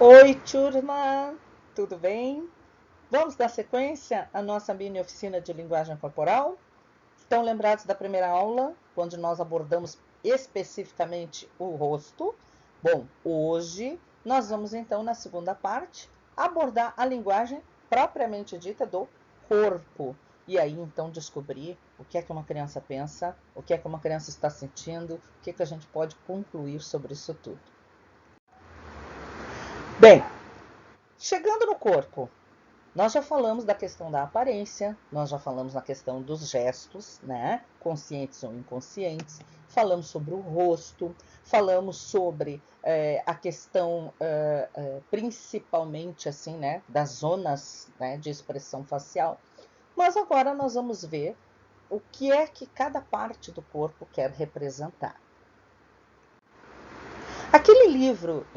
Oi, turma, tudo bem? Vamos dar sequência à nossa mini oficina de linguagem corporal? Estão lembrados da primeira aula, onde nós abordamos especificamente o rosto? Bom, hoje nós vamos então, na segunda parte, abordar a linguagem propriamente dita do corpo. E aí então descobrir o que é que uma criança pensa, o que é que uma criança está sentindo, o que é que a gente pode concluir sobre isso tudo. Bem, chegando no corpo, nós já falamos da questão da aparência, nós já falamos na questão dos gestos, né? Conscientes ou inconscientes, falamos sobre o rosto, falamos sobre a questão principalmente assim, né, das zonas, né, de expressão facial. Mas agora nós vamos ver o que é que cada parte do corpo quer representar. Aquele livro,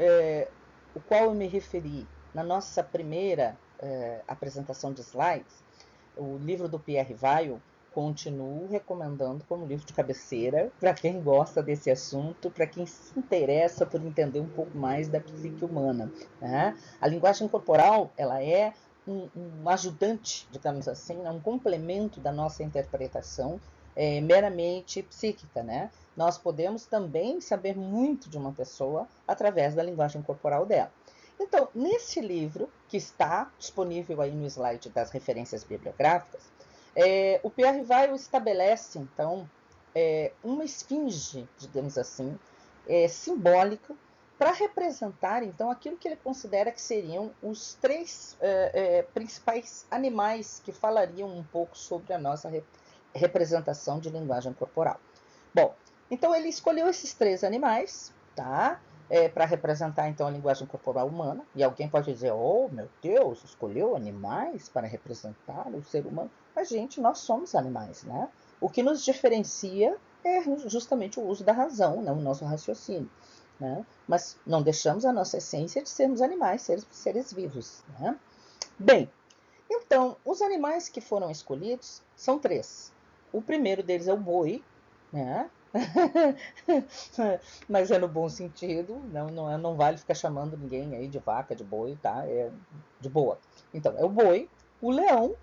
o qual eu me referi na nossa primeira apresentação de slides, o livro do Pierre Weil, continuo recomendando como livro de cabeceira para quem gosta desse assunto, para quem se interessa por entender um pouco mais da psique humana. Né? A linguagem corporal, ela é um ajudante, digamos assim, um complemento da nossa interpretação meramente psíquica, né? Nós podemos também saber muito de uma pessoa através da linguagem corporal dela. Então, nesse livro, que está disponível aí no slide das referências bibliográficas, o Pierre Weil estabelece, então, uma esfinge, digamos assim, simbólica, para representar, então, aquilo que ele considera que seriam os três principais animais que falariam um pouco sobre a nossa representação de linguagem corporal. Bom, então ele escolheu esses três animais, tá? Para representar então a linguagem corporal humana. E alguém pode dizer: oh, meu Deus, escolheu animais para representar o ser humano. Mas, gente, nós somos animais, né? O que nos diferencia é justamente o uso da razão, né? O nosso raciocínio. Né? Mas não deixamos a nossa essência de sermos animais, seres vivos. Né? Bem, então, os animais que foram escolhidos são três. O primeiro deles é o boi, né? Mas é no bom sentido, não vale ficar chamando ninguém aí de vaca, de boi, tá? É de boa. Então, é o boi, o leão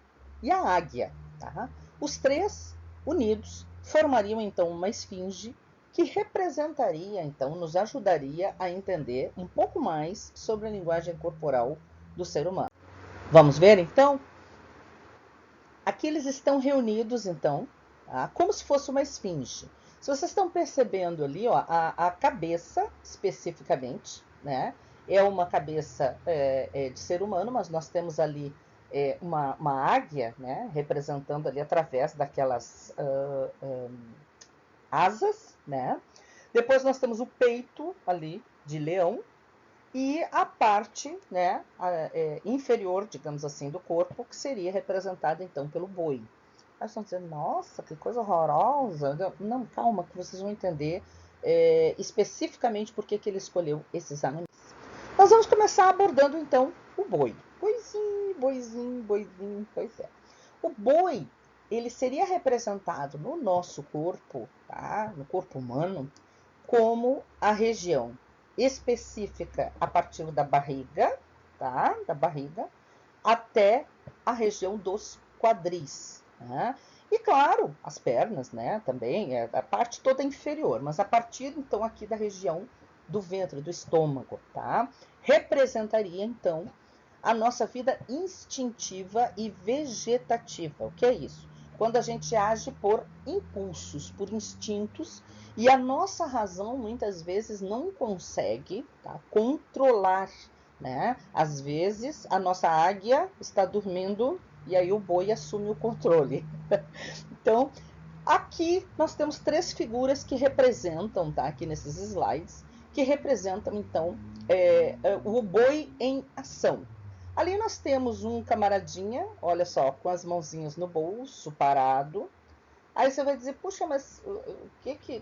e a águia, tá? Os três unidos formariam então uma esfinge que representaria, então, nos ajudaria a entender um pouco mais sobre a linguagem corporal do ser humano. Vamos ver então? Aqui eles estão reunidos, então, tá? Como se fosse uma esfinge. Se vocês estão percebendo ali, ó, a cabeça, especificamente, né? É uma cabeça de ser humano, mas nós temos ali uma águia, né? Representando ali através daquelas asas, né? Depois nós temos o peito ali de leão, e a parte, né, inferior, digamos assim, do corpo, que seria representada então pelo boi. Aí estão dizendo: nossa, que coisa horrorosa. Não, calma, que vocês vão entender especificamente por que ele escolheu esses animais. Nós vamos começar abordando então o boi. Boizinho, boizinho, boizinho, pois é. O boi, ele seria representado no nosso corpo, tá? No corpo humano, como a região específica a partir da barriga, tá? Da barriga, até a região dos quadris. Né? E claro, as pernas, né? Também, a parte toda inferior, mas a partir então aqui da região do ventre, do estômago, tá? Representaria então a nossa vida instintiva e vegetativa. O que é isso? Quando a gente age por impulsos, por instintos, e a nossa razão muitas vezes não consegue, tá, controlar, né? Às vezes a nossa águia está dormindo e aí o boi assume o controle. Então, aqui nós temos três figuras que representam, tá, aqui nesses slides, que representam então o boi em ação. Ali nós temos um camaradinha, olha só, com as mãozinhas no bolso, parado. Aí você vai dizer: puxa, mas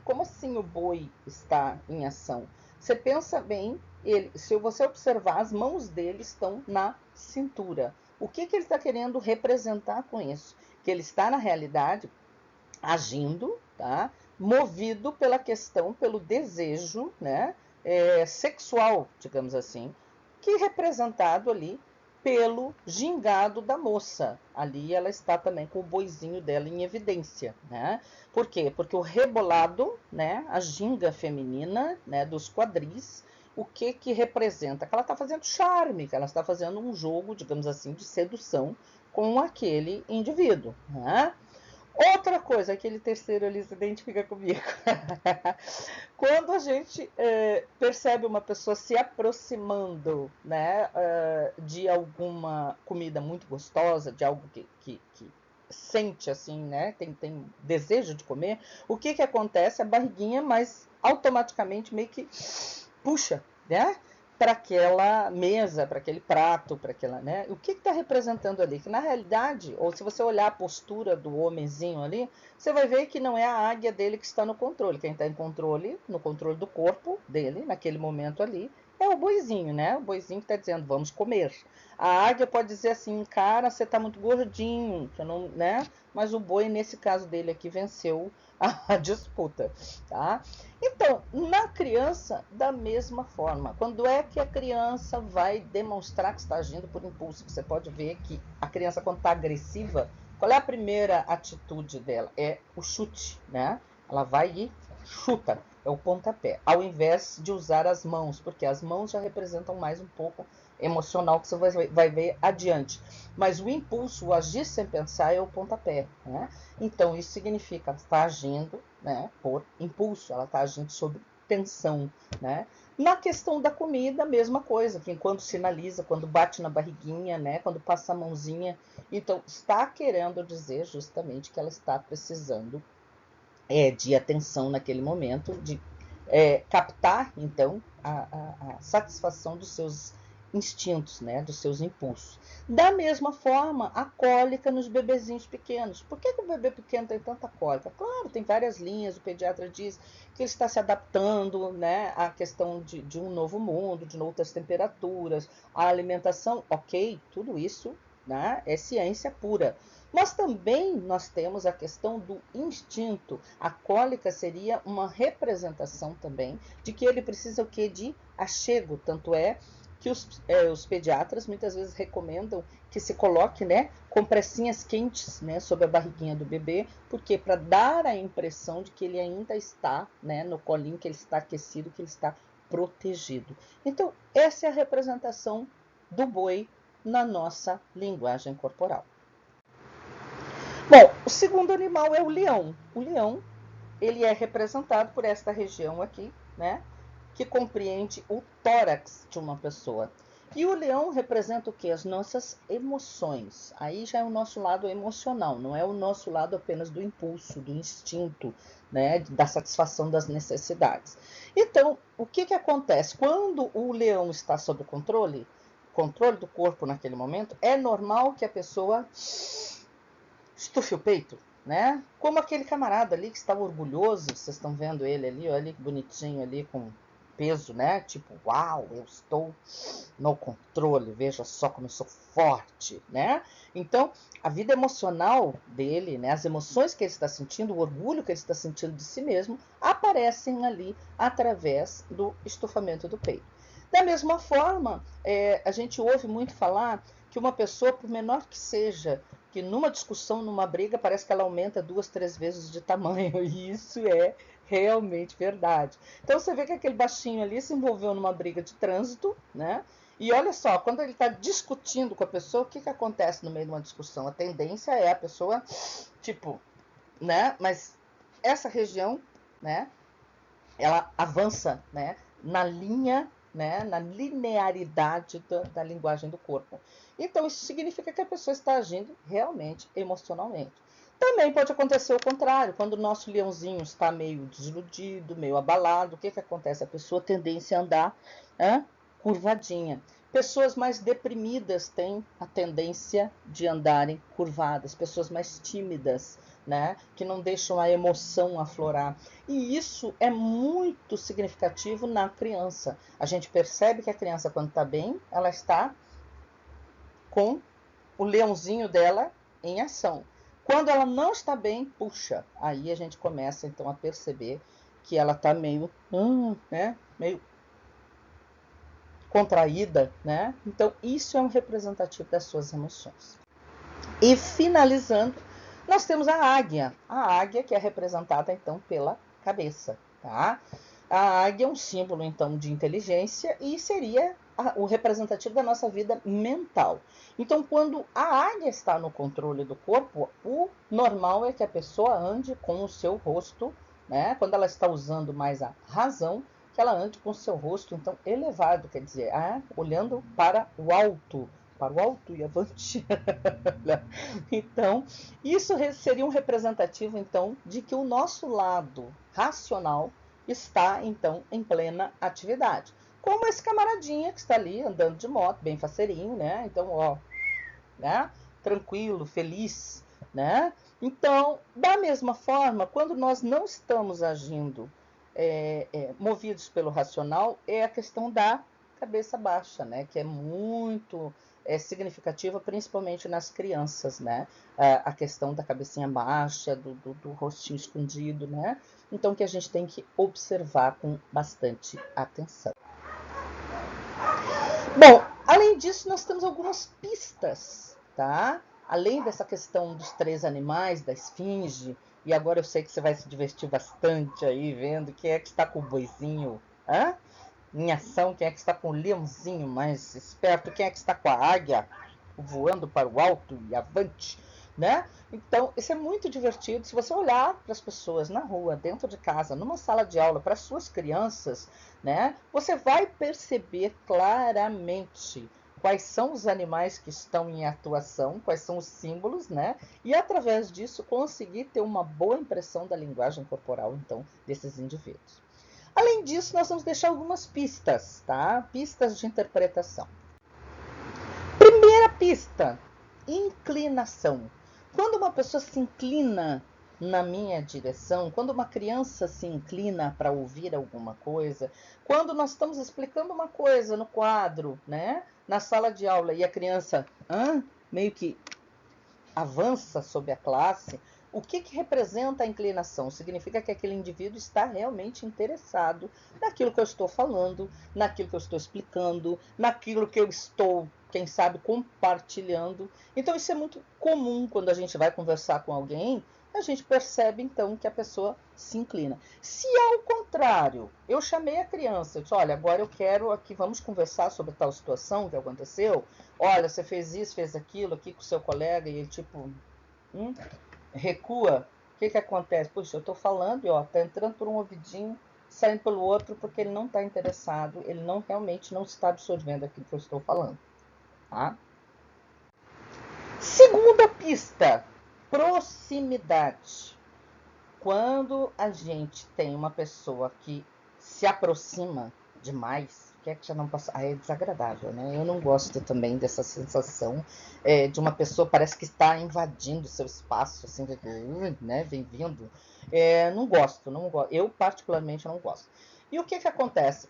como assim o boi está em ação? Você pensa bem, se você observar, as mãos dele estão na cintura. O que ele está querendo representar com isso? Que ele está, na realidade, agindo, tá? Movido pela questão, pelo desejo, né? Sexual, digamos assim, que é representado ali pelo gingado da moça. Ali ela está também com o boizinho dela em evidência, né? Por quê? Porque o rebolado, né, a ginga feminina, né, dos quadris, o que que representa? Que ela está fazendo charme, que ela está fazendo um jogo, digamos assim, de sedução com aquele indivíduo, né? Outra coisa, aquele terceiro ali se identifica comigo. Quando a gente percebe uma pessoa se aproximando, né, de alguma comida muito gostosa, de algo que sente assim, né, tem desejo de comer, o que que acontece? A barriguinha, mas automaticamente meio que puxa, né, para aquela mesa, para aquele prato, para aquela, né? O que está representando ali? Que na realidade, ou se você olhar a postura do homenzinho ali, você vai ver que não é a águia dele que está no controle. Quem está em controle, no controle do corpo dele, naquele momento ali, é o boizinho, né? O boizinho que está dizendo, vamos comer. A águia pode dizer assim, cara, você está muito gordinho, você não, né? Mas o boi, nesse caso dele aqui, venceu a disputa, tá? Então, na criança, da mesma forma, quando é que a criança vai demonstrar que está agindo por impulso? Você pode ver que a criança, quando está agressiva, qual é a primeira atitude dela? É o chute, né? Ela vai e chuta, é o pontapé, ao invés de usar as mãos, porque as mãos já representam mais um pouco emocional que você vai ver adiante. Mas o impulso, o agir sem pensar, é o pontapé, né? Então, isso significa que está agindo, né, por impulso, ela está agindo sob tensão, né? Na questão da comida, a mesma coisa, que quando sinaliza, quando bate na barriguinha, né, quando passa a mãozinha, então está querendo dizer justamente que ela está precisando de atenção naquele momento, de captar, então, a satisfação dos seus instintos, né, dos seus impulsos. Da mesma forma, a cólica nos bebezinhos pequenos. Por que o bebê pequeno tem tanta cólica? Claro, tem várias linhas, o pediatra diz que ele está se adaptando, né, à questão de um novo mundo, de outras temperaturas, a alimentação, ok, tudo isso, né, é ciência pura. Mas também nós temos a questão do instinto. A cólica seria uma representação também de que ele precisa o quê? De achego. Tanto é que os pediatras muitas vezes recomendam que se coloque, né, compressinhas quentes, né, sobre a barriguinha do bebê, porque para dar a impressão de que ele ainda está, né, no colinho, que ele está aquecido, que ele está protegido. Então, essa é a representação do boi na nossa linguagem corporal. Bom, o segundo animal é o leão. O leão, ele é representado por esta região aqui, né, que compreende o tórax de uma pessoa. E o leão representa o quê? As nossas emoções. Aí já é o nosso lado emocional, não é o nosso lado apenas do impulso, do instinto, né, da satisfação das necessidades. Então, o que que acontece? Quando o leão está sob controle do corpo naquele momento, é normal que a pessoa estufe o peito, né? Como aquele camarada ali que está orgulhoso, vocês estão vendo ele ali, olha que bonitinho ali com peso, né? Tipo, uau, eu estou no controle, veja só como eu sou forte, né? Então, a vida emocional dele, né, as emoções que ele está sentindo, o orgulho que ele está sentindo de si mesmo, aparecem ali através do estufamento do peito. Da mesma forma, a gente ouve muito falar que uma pessoa, por menor que seja, que numa discussão, numa briga, parece que ela aumenta 2, 3 vezes de tamanho, e isso é realmente verdade. Então você vê que aquele baixinho ali se envolveu numa briga de trânsito, né? E olha só, quando ele está discutindo com a pessoa, o que, que acontece no meio de uma discussão? A tendência é a pessoa, tipo, né? Mas essa região, né? Ela avança, né? Na linha, né? Na linearidade da linguagem do corpo. Então, isso significa que a pessoa está agindo realmente emocionalmente. Também pode acontecer o contrário, quando o nosso leãozinho está meio desiludido, meio abalado, o que, que acontece? A pessoa tem tendência a andar curvadinha. Pessoas mais deprimidas têm a tendência de andarem curvadas, pessoas mais tímidas, né, que não deixam a emoção aflorar. E isso é muito significativo na criança. A gente percebe que a criança, quando está bem, ela está com o leãozinho dela em ação. Quando ela não está bem, puxa, aí a gente começa então a perceber que ela está meio, né, meio contraída, né? Então, isso é um representativo das suas emoções. E finalizando, nós temos a águia que é representada então pela cabeça, tá? A águia é um símbolo então de inteligência e seria o representativo da nossa vida mental. Então, quando a águia está no controle do corpo, o normal é que a pessoa ande com o seu rosto, né? Quando ela está usando mais a razão, que ela ande com o seu rosto então elevado, quer dizer, olhando para o alto e avante. Então, isso seria um representativo então de que o nosso lado racional está então em plena atividade. Como esse camaradinha que está ali andando de moto, bem faceirinho, né? Então, ó, né? Tranquilo, feliz, né? Então, da mesma forma, quando nós não estamos agindo movidos pelo racional, é a questão da cabeça baixa, né? Que é muito significativa, principalmente nas crianças, né? A questão da cabecinha baixa, do rostinho escondido, né? Então, que a gente tem que observar com bastante atenção. Bom, além disso, nós temos algumas pistas, tá? Além dessa questão dos 3 animais, da esfinge, e agora eu sei que você vai se divertir bastante aí vendo quem é que está com o boizinho, em ação, quem é que está com o leãozinho mais esperto, quem é que está com a águia voando para o alto e avante, né? Então, isso é muito divertido. Se você olhar para as pessoas na rua, dentro de casa, numa sala de aula, para as suas crianças, né? Você vai perceber claramente quais são os animais que estão em atuação, quais são os símbolos, né? E através disso conseguir ter uma boa impressão da linguagem corporal, então, desses indivíduos. Além disso, nós vamos deixar algumas pistas, tá? Pistas de interpretação. Primeira pista, inclinação. Quando uma pessoa se inclina na minha direção, quando uma criança se inclina para ouvir alguma coisa, quando nós estamos explicando uma coisa no quadro, né, na sala de aula, e a criança meio que avança sobre a classe, o que representa a inclinação? Significa que aquele indivíduo está realmente interessado naquilo que eu estou falando, naquilo que eu estou explicando, naquilo que eu estou, quem sabe, compartilhando. Então, isso é muito comum quando a gente vai conversar com alguém, a gente percebe, então, que a pessoa se inclina. Se, ao contrário, eu chamei a criança, eu disse, olha, agora eu quero aqui, vamos conversar sobre tal situação que aconteceu, olha, você fez isso, fez aquilo aqui com o seu colega, e ele, tipo, recua, o que acontece? Puxa, eu estou falando e está entrando por um ouvidinho, saindo pelo outro, porque ele não está interessado, ele realmente não está absorvendo aquilo que eu estou falando. Tá? Segunda pista, proximidade. Quando a gente tem uma pessoa que se aproxima demais, que já não passa, é desagradável, né? Eu não gosto também dessa sensação de uma pessoa parece que está invadindo seu espaço, assim, né? Vem vindo. Não gosto. Eu particularmente não gosto. E o que acontece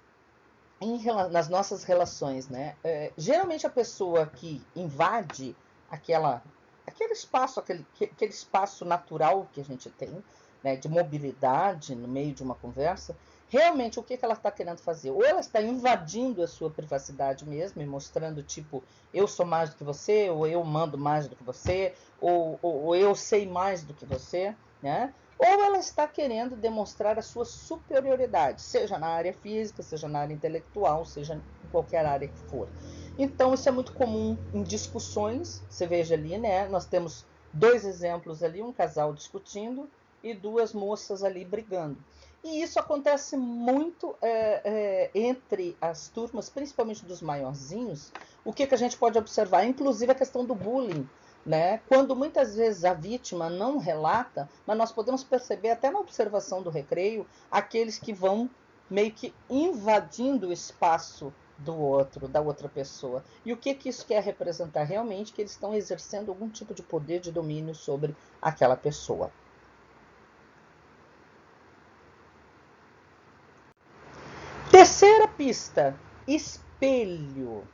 nas nossas relações, né? Geralmente a pessoa que invade aquele espaço, aquele espaço natural que a gente tem, né, de mobilidade no meio de uma conversa, realmente o que ela está querendo fazer? Ou ela está invadindo a sua privacidade mesmo e mostrando, tipo, eu sou mais do que você, ou eu mando mais do que você, ou eu sei mais do que você, né? Ou ela está querendo demonstrar a sua superioridade, seja na área física, seja na área intelectual, seja em qualquer área que for. Então, isso é muito comum em discussões. Você veja ali, né? Nós temos 2 exemplos ali, um casal discutindo e 2 moças ali brigando. E isso acontece muito entre as turmas, principalmente dos maiorzinhos. O que a gente pode observar? Inclusive a questão do bullying, né? Quando muitas vezes a vítima não relata, mas nós podemos perceber até na observação do recreio, aqueles que vão meio que invadindo o espaço do outro, da outra pessoa. E o que isso quer representar realmente? Que eles estão exercendo algum tipo de poder de domínio sobre aquela pessoa. Terceira pista, espelho.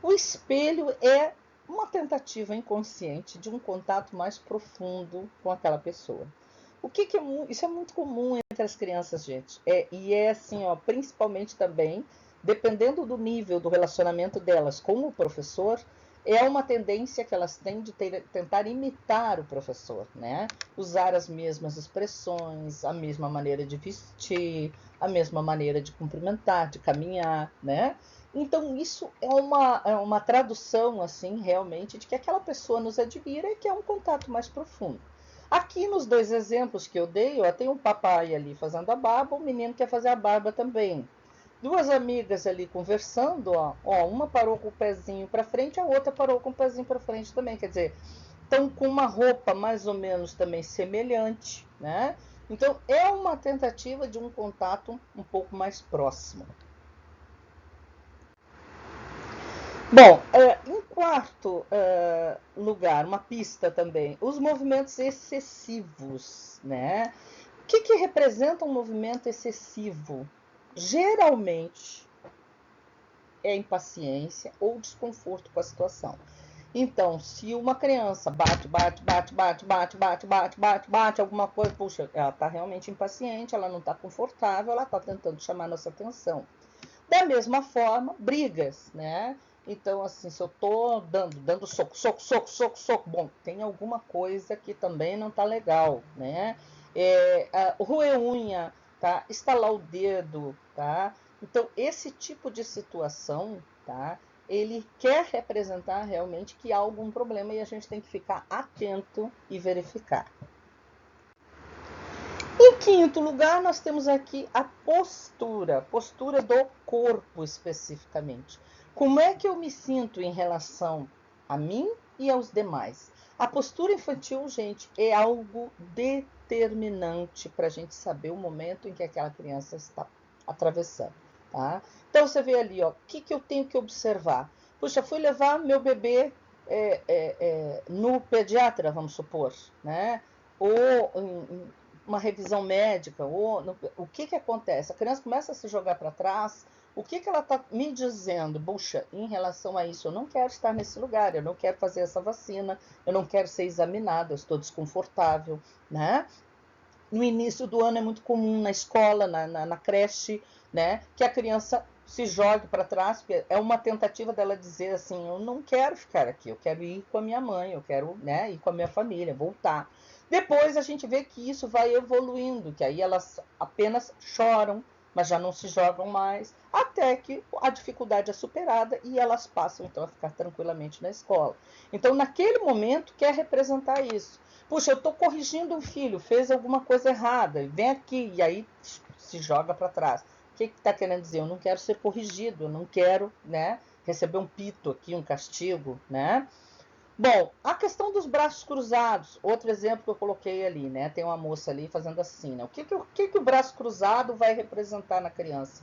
O espelho é uma tentativa inconsciente de um contato mais profundo com aquela pessoa. Isso é muito comum entre as crianças, gente. E é assim, ó, principalmente também dependendo do nível do relacionamento delas com o professor, é uma tendência que elas têm de tentar imitar o professor, né? Usar as mesmas expressões, a mesma maneira de vestir, a mesma maneira de cumprimentar, de caminhar, né? Então, isso é uma tradução, assim, realmente, de que aquela pessoa nos admira e que é um contato mais profundo. Aqui nos dois exemplos que eu dei, ó, tem um papai ali fazendo a barba, o menino quer fazer a barba também. Duas amigas ali conversando, ó, uma parou com o pezinho para frente, a outra parou com o pezinho para frente também. Quer dizer, estão com uma roupa mais ou menos também semelhante, né? Então, é uma tentativa de um contato um pouco mais próximo. Bom, em quarto lugar, uma pista também, os movimentos excessivos, né? O que representa um movimento excessivo? Geralmente é impaciência ou desconforto com a situação. Então, se uma criança bate, alguma coisa, puxa, ela está realmente impaciente, ela não está confortável, ela está tentando chamar nossa atenção. Da mesma forma, brigas, né? Então, assim, se eu tô dando soco, bom, tem alguma coisa que também não tá legal, né? Roer unha, tá? Estalar o dedo, tá? Então, esse tipo de situação, tá? Ele quer representar realmente que há algum problema e a gente tem que ficar atento e verificar. Em quinto lugar, nós temos aqui a postura do corpo especificamente. Como é que eu me sinto em relação a mim e aos demais? A postura infantil, gente, é algo determinante para a gente saber o momento em que aquela criança está atravessando, tá? Então, você vê ali, ó, o que eu tenho que observar? Puxa, fui levar meu bebê no pediatra, vamos supor, né? Ou uma revisão médica, ou o que acontece? A criança começa a se jogar para trás, o que ela está me dizendo? Puxa, em relação a isso, eu não quero estar nesse lugar, eu não quero fazer essa vacina, eu não quero ser examinada, eu estou desconfortável, né? No início do ano é muito comum na escola, na creche, né, que a criança se jogue para trás, porque é uma tentativa dela dizer assim, eu não quero ficar aqui, eu quero ir com a minha mãe, eu quero, né, ir com a minha família, voltar. Depois a gente vê que isso vai evoluindo, que aí elas apenas choram, mas já não se jogam mais, até que a dificuldade é superada e elas passam então a ficar tranquilamente na escola. Então, naquele momento, quer representar isso. Puxa, eu estou corrigindo um filho, fez alguma coisa errada, vem aqui, e aí se joga para trás. O que está querendo dizer? Eu não quero ser corrigido, eu não quero, né, receber um pito aqui, um castigo, né? Bom, a questão dos braços cruzados, outro exemplo que eu coloquei ali, né? Tem uma moça ali fazendo assim, né? O que o braço cruzado vai representar na criança?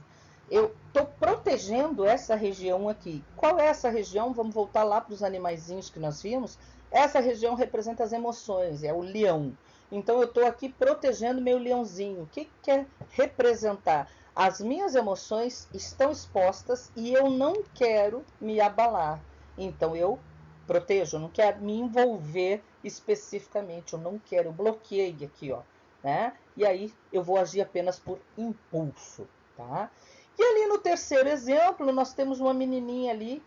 Eu estou protegendo essa região aqui. Qual é essa região? Vamos voltar lá para os animaizinhos que nós vimos. Essa região representa as emoções, é o leão. Então eu estou aqui protegendo meu leãozinho. O que quer representar? As minhas emoções estão expostas e eu não quero me abalar. Então eu protejo, eu não quero me envolver especificamente, eu não quero, eu bloqueio aqui, ó, né? E aí eu vou agir apenas por impulso, tá? E ali no terceiro exemplo, nós temos uma menininha ali,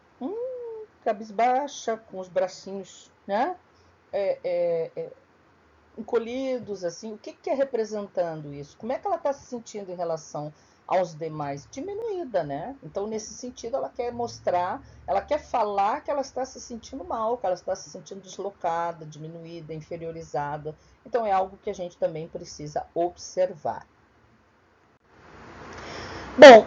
cabisbaixa, com os bracinhos, né? Encolhidos, assim. O que é representando isso? Como é que ela está se sentindo em relação aos demais? Diminuída, né? Então, nesse sentido, ela quer mostrar, ela quer falar que ela está se sentindo mal, que ela está se sentindo deslocada, diminuída, inferiorizada. Então, é algo que a gente também precisa observar. Bom,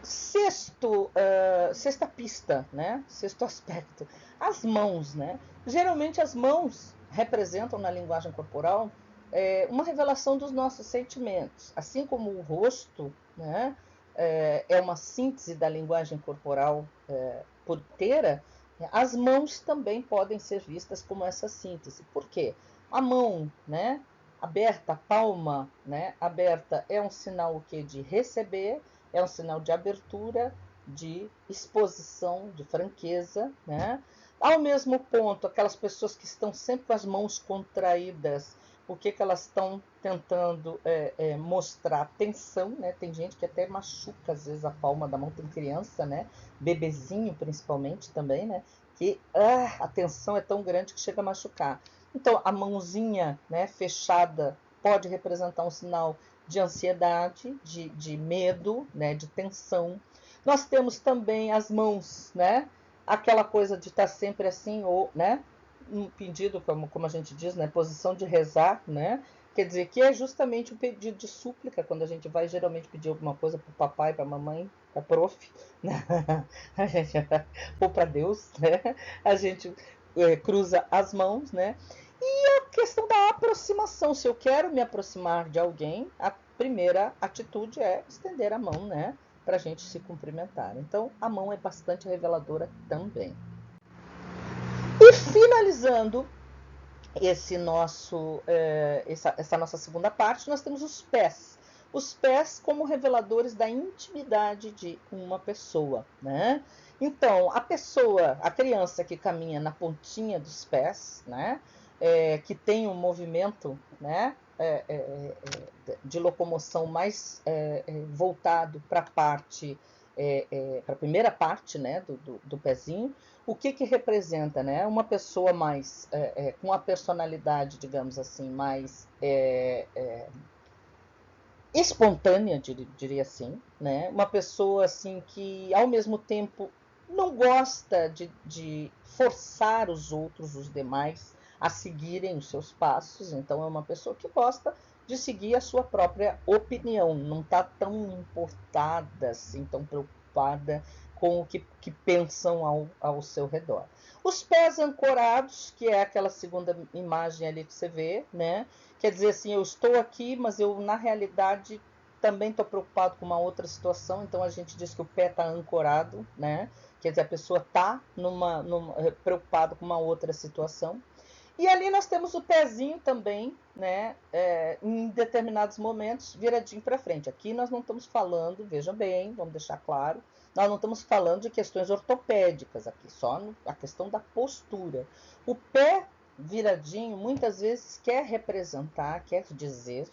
sexta pista, né? Sexto aspecto, as mãos, né? Geralmente as mãos representam na linguagem corporal uma revelação dos nossos sentimentos, assim como o rosto, né? É uma síntese da linguagem corporal por inteira. As mãos também podem ser vistas como essa síntese. Por quê? A mão, né? Aberta, a palma, né? Aberta é um sinal o quê? De receber, é um sinal de abertura, de exposição, de franqueza, né? Ao mesmo ponto, aquelas pessoas que estão sempre com as mãos contraídas, o que elas estão tentando mostrar. Tensão, né? Tem gente que até machuca às vezes a palma da mão, tem criança, né? Bebezinho principalmente também, né? Que a tensão é tão grande que chega a machucar. Então, a mãozinha, né, fechada pode representar um sinal de ansiedade, de medo, né, de tensão. Nós temos também as mãos, né? Aquela coisa de estar sempre assim, ou, né? Um pedido, como a gente diz, né? Posição de rezar, né? Quer dizer, que é justamente um pedido de súplica, quando a gente vai geralmente pedir alguma coisa para o papai, para a mamãe, para a prof, né? Ou para Deus, né? A gente cruza as mãos, né? E a questão da aproximação. Se eu quero me aproximar de alguém, a primeira atitude é estender a mão, né? Para a gente se cumprimentar. Então, a mão é bastante reveladora também. E finalizando essa nossa segunda parte, nós temos os pés. Os pés como reveladores da intimidade de uma pessoa, né? Então, a criança que caminha na pontinha dos pés, né? Que tem um movimento, né? De locomoção mais voltado para a parte, para a primeira parte, né? Do pezinho. O que representa, né? Uma pessoa mais com a personalidade, digamos assim, mais espontânea, diria assim, né? Uma pessoa assim que ao mesmo tempo não gosta de forçar os outros, os demais, a seguirem os seus passos. Então é uma pessoa que gosta de seguir a sua própria opinião, não está tão importada, assim, tão preocupada com o que pensam ao seu redor. Os pés ancorados, que é aquela segunda imagem ali que você vê, né? Quer dizer assim, eu estou aqui, mas eu na realidade também estou preocupado com uma outra situação. Então a gente diz que o pé está ancorado, né? Quer dizer, a pessoa está preocupada com uma outra situação. E ali nós temos o pezinho também, né? Em determinados momentos, viradinho para frente. Aqui nós não estamos falando, vejam bem, vamos deixar claro, nós não estamos falando de questões ortopédicas aqui, só a questão da postura. O pé viradinho muitas vezes quer representar, quer dizer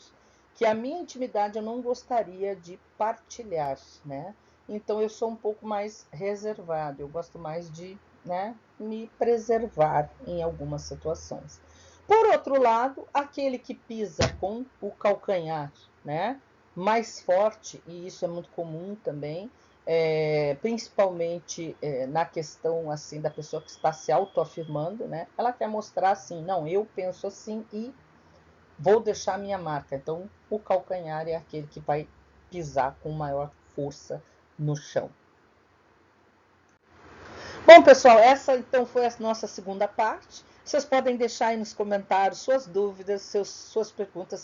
que a minha intimidade eu não gostaria de partilhar, né? Então eu sou um pouco mais reservado, eu gosto mais de, né, me preservar em algumas situações. Por outro lado, aquele que pisa com o calcanhar, né, mais forte, e isso é muito comum também, principalmente na questão assim da pessoa que está se autoafirmando, né? Ela quer mostrar assim, não, eu penso assim e vou deixar minha marca. Então, o calcanhar é aquele que vai pisar com maior força no chão. Bom, pessoal, essa então foi a nossa segunda parte. Vocês podem deixar aí nos comentários suas dúvidas, suas perguntas,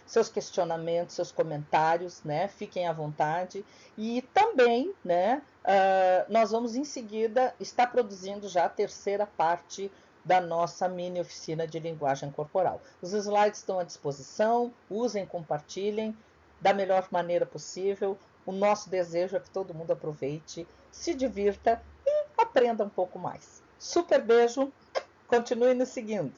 seus questionamentos, seus comentários, né? Fiquem à vontade. E também, né, nós vamos em seguida estar produzindo já a terceira parte da nossa mini oficina de linguagem corporal. Os slides estão à disposição, usem, compartilhem da melhor maneira possível. O nosso desejo é que todo mundo aproveite, se divirta e aprenda um pouco mais. Super beijo, continue nos seguindo.